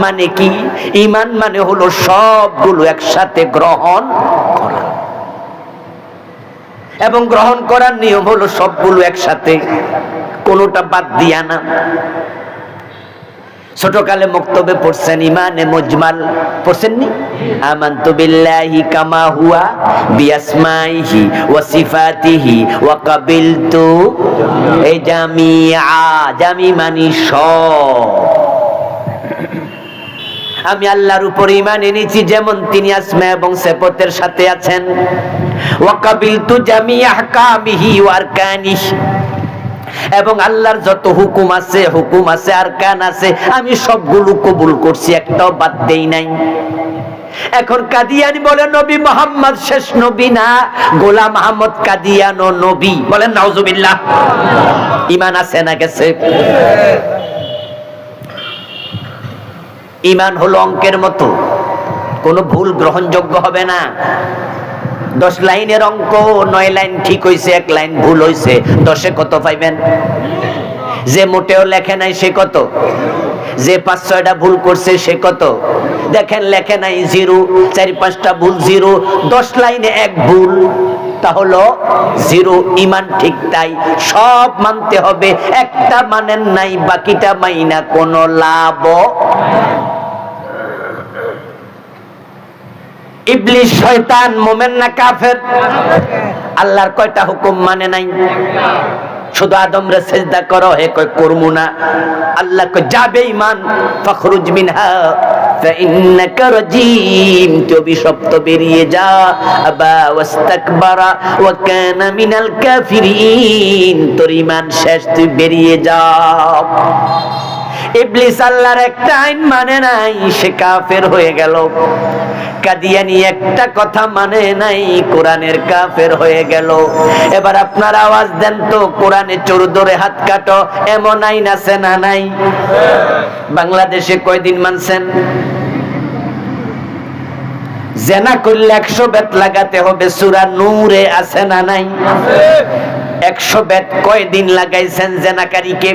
মানে কি? ঈমান মানে হলো সবগুলো একসাথে গ্রহণ করা, এবং গ্রহণ করার নিয়ম হলো সবগুলো একসাথে, কোনোটা বাদ দিয়া না। ছোটকালে মক্তবে পড়ছেন ইমানে মুজমাল, পড়ছেননি? আমানতু বিল্লাহি কামা হুয়া বিআসমাইহি ওয়া সিফাতিহি ওয়া কাবিলতু, এই জামিআ, জামি মানি সব। আমি আল্লাহর উপর ঈমান এনেছি যেমন তিনি আসমা এবং সিফাতের সাথে আছেন। ওয়া কাবিলতু জামিআ আহকামিহি ওয়া আরকানিহি, এবং আল্লাহর যত হুকুম আছে আরকান আছে, আমি সবগুলো কবুল করছি, একটাও বাদ দেই নাই। এখন কাদিয়ানি বলে নবী মুহাম্মদ শেষ নবী না, গোলাম আহমদ কাদিয়ানো নবী, বলেন নাউজুবিল্লাহ। ঈমান আছে না গেছে? ঈমান হলো অঙ্কের মতো, কোনো ভুল গ্রহণযোগ্য হবে না। 10 লাইনের অঙ্ক, 9 লাইন ঠিক হইছে, 1 লাইন ভুল হইছে, 10-এ কত পাইবেন? যে মোটেও লেখে নাই সে কত? যে 5-6টা ভুল করছে সে কত? দেখেন লেখে নাই 0, 4-5টা ভুল 0, 10 লাইনে 1 ভুল, তাহলে 0। ঈমান ঠিক তাই, সব মানতে হবে, একটা মানেন নাই বাকিটা মাইনা কোনো লাভ। ইবলিস শয়তান মুমিন না কাফের? আল্লাহর কয়টা হুকুম মানে নাই? শুধু আদম রে সিজদা করো, হে কয় করমু না। আল্লাহ কয় যাবে ঈমান, ফখরুজ মিনহা ফাইন্নাকা রাজিম, তুই অভিশপ্ত, বেরিয়ে যা। আবা ওয়াস্তাকবারা ওয়া কানা মিনাল কাফিরিন, তোর ঈমান শেষ, তুই বেরিয়ে যা। ইবলিস আল্লাহর একটা আইন মানে নাই, সে কাফের হয়ে গেল। কাদিয়ানি একটা কথা মানে নাই, কোরআনের কাফের হয়ে গেল। এবার আপনারা আওয়াজ দেন তো, কোরআনে চোর ধরে হাত কাটো এমন আইন আছে না নাই? বাংলাদেশে কয়দিন মানছেন? জেনা করলে 100 বেত লাগাতে হবে, সূরা নূরে আছে না নাই? 100 বেত কয়দিন লাগাইছেন জেনাকারীকে?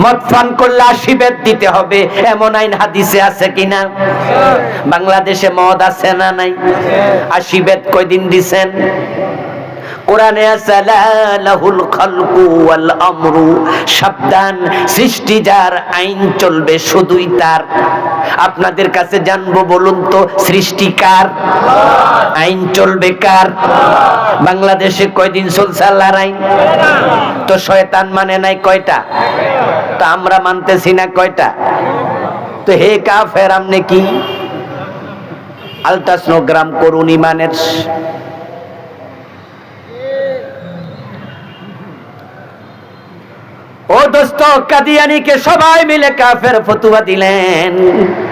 মদ পান করলে 80 বেত দিতে হবে, এমন আইন হাদিসে আছে কিনা? বাংলাদেশে মদ আছে না নাই? 80 বেত কয়দিন দিছেন? কোরআনে আছে লাহুল খালকু ওয়াল আমরু, সাবধান, সৃষ্টি যার, আইন চলবে শুধুই তার। আপনাদের কাছে জানবো, বলুন তো সৃষ্টি কার? আইন চলবে কার? বাংলাদেশে কয়দিন চলছে আল্লাহর আইন? তো শয়তান মানে নাই কয়টা? তা আমরা মানতেছি না কয়টা? তো হে কাফের, আমনে কি আলট্রাসোনোগ্রাম করুন ঈমানের? ও দোস্ত, কাদিয়ানীকে সবাই মিলে কাফের ফতোয়া দিলেন,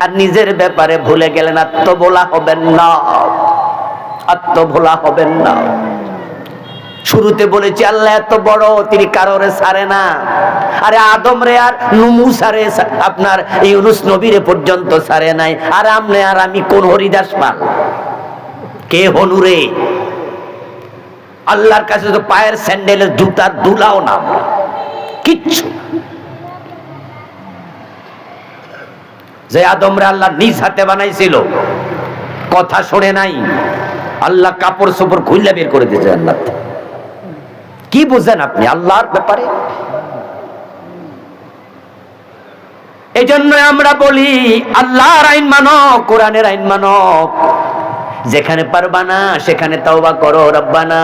আর নিজের ব্যাপারে ভুলে গেলেন। আত্মভোলা হবেন না, আত্মভোলা হবেন না। শুরুতে বলেছি আল্লাহ এত বড়, তিনি কারোরে ছাড়ে না। আরে আদম রে আর মুসারে, আপনার ইউনুস নবীরে পর্যন্ত ছাড়ে নাই, আর আমনে আর আমি কোন হরিদাস পাল? কে হনুরে? আল্লাহর কাছে তো পায়ের স্যান্ডেলের জুতার দুলাও না, কিচ্ছু। যে আদমরে আল্লাহ নিজ হাতে বানাইছিল, কথা শোনে নাই, আল্লাহ কাপড় চোপড় খুললে বের করে দিয়েছে। আল্লাহ কি বুঝেন আপনি আল্লাহর ব্যাপারে? এই জন্য আমরা বলি আল্লাহর আইন মানো, কোরআনের আইন মানো। যেখানে পারবা না সেখানে তাওবা করো। রব্বানা,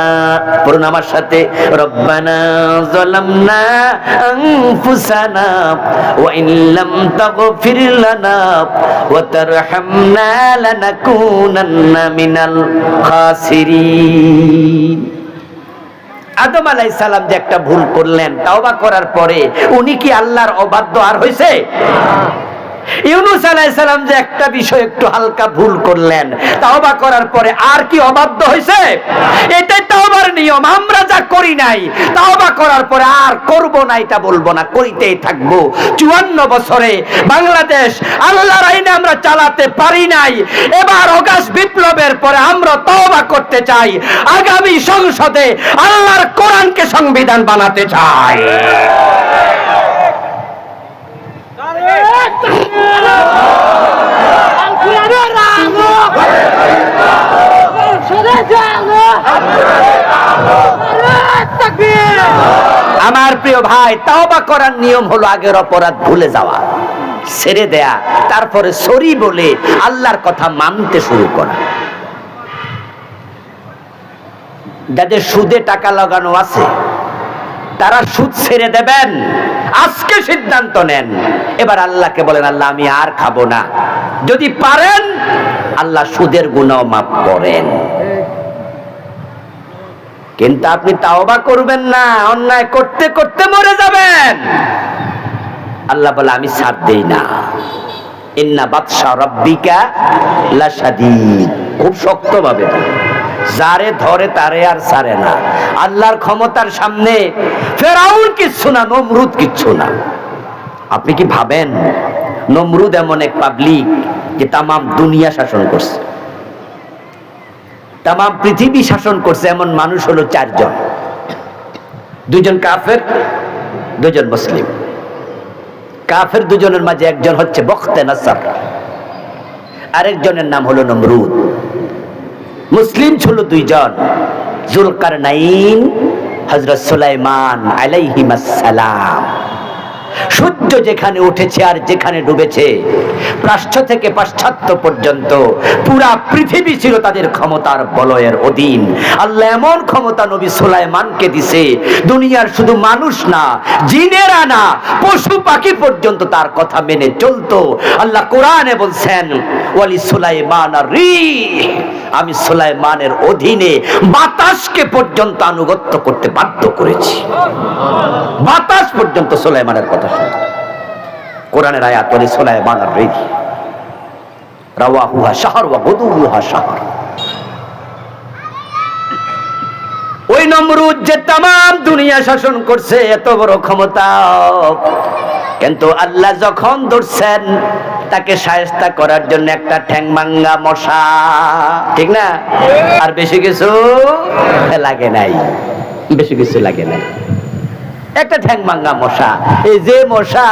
পড়ুন আমার সাথে, রব্বানা যালামনা আনফুসানা ওয়া ইন লাম তাগফির লানা ওয়া তারহামনা লানাকুনান্না মিনাল খাসিরিন। আদম আলাইহিস সালাম যে একটা ভুল করলেন, তাওবা করার পরে উনি কি আল্লাহর অবাধ্য আর হইছে? ইউনুস আলাইহিস সালাম যে একটা বিষয় একটু হালকা ভুল করলেন, তাওবা করার পরে আর কি অবাধ্য হইছে? এটাই তাওবার নিয়ম। আমরা যা করি নাই, তাওবা করার পরে আর করব না এটা বলবো না, করিতেই থাকবো। 54 বছরে বাংলাদেশ আল্লাহর আইনে আমরা চালাতে পারি নাই। এবার অগাস্ট বিপ্লবের পরে আমরা তাওবা করতে চাই, আগামী সংসদে আল্লাহর কোরআনকে সংবিধান বানাতে চাই। আমার প্রিয় ভাই, তাওবা করার নিয়ম হলো আগের অপরাধ ভুলে যাওয়া, ছেড়ে দেয়া, তারপরে সরি বলে আল্লাহর কথা মানতে শুরু করা। যাদের সুদে টাকা লাগানো আছে তারা সুদ ছেড়ে দেবেন, আজকে সিদ্ধান্ত নেন। এবার আল্লাহকে বলেন, আল্লাহ আমি আর খাবো না। যদি পারেন আল্লাহ সুদের গুনাহ মাফ করেন। কিন্তু আপনি তাওবা করবেন না, অন্যায় করতে করতে মরে যাবেন। আল্লাহ বলে আমি ছাড় দেই না। ইন্না বাতশা রাব্বিকা লাশাদীদ, খুব শক্তভাবে যারে ধরে তারে আর ছাড়ে না। আল্লাহর ক্ষমতার সামনে ফেরাউন কিচ্ছু না, নমরুদ কিচ্ছু না। আপনি কি ভাবেন নমরুদ এমন এক পাবলিক যে তামাম দুনিয়া শাসন করছে, তামাম পৃথিবী শাসন করছে? এমন মানুষ হলো 4 জন, 2 জন কাফের, 2 জন মুসলিম। কাফের 2 জনের মাঝে একজন হচ্ছে বখতে নাসর, আরেকজনের নাম হলো নমরুদ। মুসলিম ছিল 2 জন, যুলকারনাইন, হযরত সুলাইমান আলাইহিস সালাম। সূর্য যেখানে উঠেছে আর যেখানে ডুবেছে, প্রাচ্য থেকে পাশ্চাত্য পর্যন্ত পুরা পৃথিবী ছিল তাদের ক্ষমতার বলয়ের অধীন। আল্লাহ এমন ক্ষমতা নবী সুলাইমানকে দিছে, দুনিয়ার শুধু মানুষ না, জিনেরা না, পশু পাখি পর্যন্ত তার কথা মেনে চলতো। আল্লাহ কোরআনে বলছেন, ওয়ালি সুলাইমান আর-রিহ, আমি সুলাইমানের অধীনে বাতাসকে পর্যন্ত আনুগত্য করতে বাধ্য করেছি। বাতাস পর্যন্ত সুলাইমানের কথা শুনে। কোরআনের আয়াত, ওয়ালি সুলাইমান আর-রিহ রাওয়াহুহা শাহর ওয়া গুদুহা শাহর। ওই নমরুদ যে তামাম দুনিয়া শাসন করছে, এত বড় ক্ষমতা, কিন্তু আল্লাহ যখন ধরছেন তাকে শায়েস্তা করার জন্য একটা ঠ্যাং ভাঙা মশা, ঠিক না? আর বেশি কিছু লাগে নাই, বেশি কিছু লাগে নাই, একটা ঠ্যাং ভাঙা মশা। এই যে মশা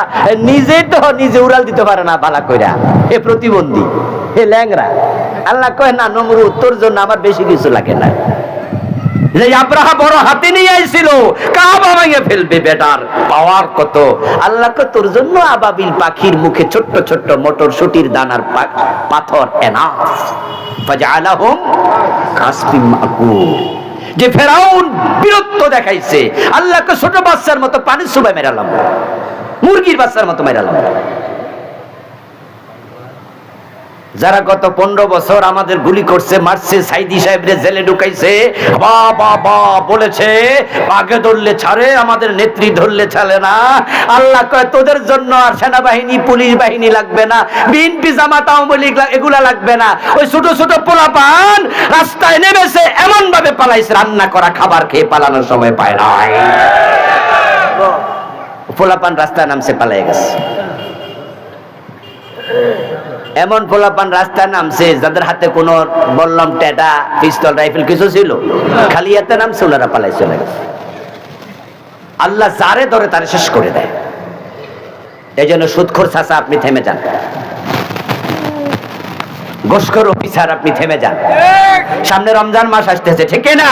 নিজে তো নিজে উড়াল দিতে পারে না বালা কইরা, এ প্রতিবন্ধী, এ ল্যাংরা। আল্লাহ কয় না নমরুদ, তোর জন্য আমার বেশি কিছু লাগে না। যে আব্রাহা বড় হাতি নিয়ে আইছিল, কাবা ভেঙে ফেলবে, বেটার পাওয়ার কত। আল্লাহ কয় তোর জন্য আবাবিল পাখির মুখে ছোট্ট ছোট্ট মটরশুটির দানার পাথর এনাফ, ফাজআলাহুম কাসফিম মাকুল। যে ফেরাউন বীরত্ব দেখাইছে, আল্লাহকে ছোট বাচ্চার মতো পানি সুবাই মেরালাম, মুরগির বাচ্চার মতো মেরালাম। যারা গত 15 বছর আমাদের গুলি করছে, মারছে, সাইদি সাহেবরে জেলে ঢুকাইছে, বাবা বলেছে আগে ধরলে ছাড়ে, আমাদের নেত্রী ধরলে ছাড়ে না। আল্লাহ কয় তোদের জন্য আর সেনাবাহিনী পুলিশ বাহিনী লাগবে না, বিএনপি জামাত আওয়ামী লীগ এগুলা লাগবে না। ওই ছোট ছোট পোলাপান রাস্তায় নেমেছে, এমন ভাবে পালাইছে, রান্না করা খাবার খেয়ে পালানোর সময় পায় না। পোলাপান রাস্তায় নামছে, পালাই গেছে। এমন পোলাপান রাস্তায় নামছে যাদের হাতে কোনো বললাম টেটা, পিস্তল, রাইফেল কিছু ছিল, খালি হাতে নামছে, ওনারা পালাই চলে গেছে। আল্লাহ যারে ধরে তারে শেষ করে দেয়। এই জন্য সুদখোর চাচা আপনি থেমে যান, ঘুষখোর অফিসার আপনি থেমে যান। সামনে রমজান মাস আসতেছে, ঠিক না?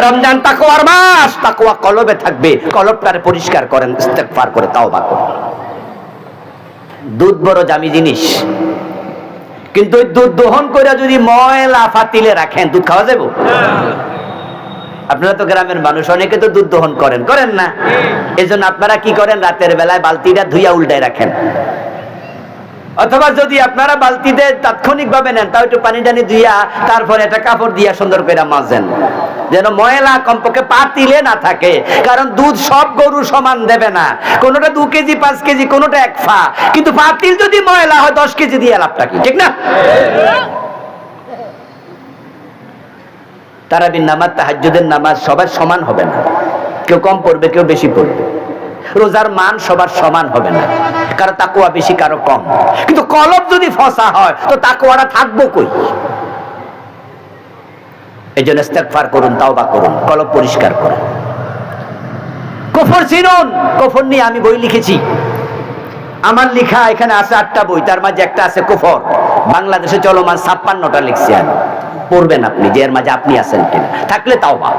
রমজান তাকওয়ার মাস, তাকওয়া কলবে থাকবে, কলবটারে পরিষ্কার করেন, ইস্তেগফার করে তাওবা করেন। দুধ বড় দামি জিনিস, কিন্তু ওই দুধ দহন করে যদি ময়লা ফাতিলে রাখেন, দুধ খাওয়া যাবে? আপনারা তো গ্রামের মানুষ, অনেকে তো দুধ দহন করেন, করেন না? এই জন্য আপনারা কি করেন, রাতের বেলায় বালতিটা ধুইয়া উল্টায় রাখেন। অথবা যদি আপনারা বালতিতে তাৎক্ষণিক ভাবে নেন, তাও একটু পানি টানি ধুইয়া তারপরে একটা কাপড় দিয়া সুন্দর করে মাজেন, যেন ময়লা কমপক্ষে পাতিলে না থাকে। কারণ দুধ সব গরু সমান দেবে না, কোনোটা 2 কেজি 5 কেজি, কোনোটা 1 ফা। কিন্তু পাতিল যদি ময়লা হয় 10 কেজি দিয়ে লাভটা কি, ঠিক না? তারাবির নামাজ, তাহাজ্জুদের নামাজ সবার সমান হবে না, কেউ কম পড়বে, কেউ বেশি পড়বে। রোজার মান সবার সমান হবে না, কারো তাকওয়া বেশি, কারো কম। কিন্তু কলব যদি ফসা হয় তো তাকওয়াটা থাকবো কই? এই জন্য ইস্তেগফার করুন, তাওবা করুন, কলব পরিষ্কার করুন। কুফর চিনুন। কুফর নিয়ে আমি বই লিখেছি, আমার লেখা এখানে আছে 8টা বই, তার মাঝে একটা আছে কুফর। বাংলাদেশে চলমান 56টা লিখছি আমি। পড়বেন আপনি, যে এর মাঝে আপনি আছেন কিনা, থাকলে তাওবা।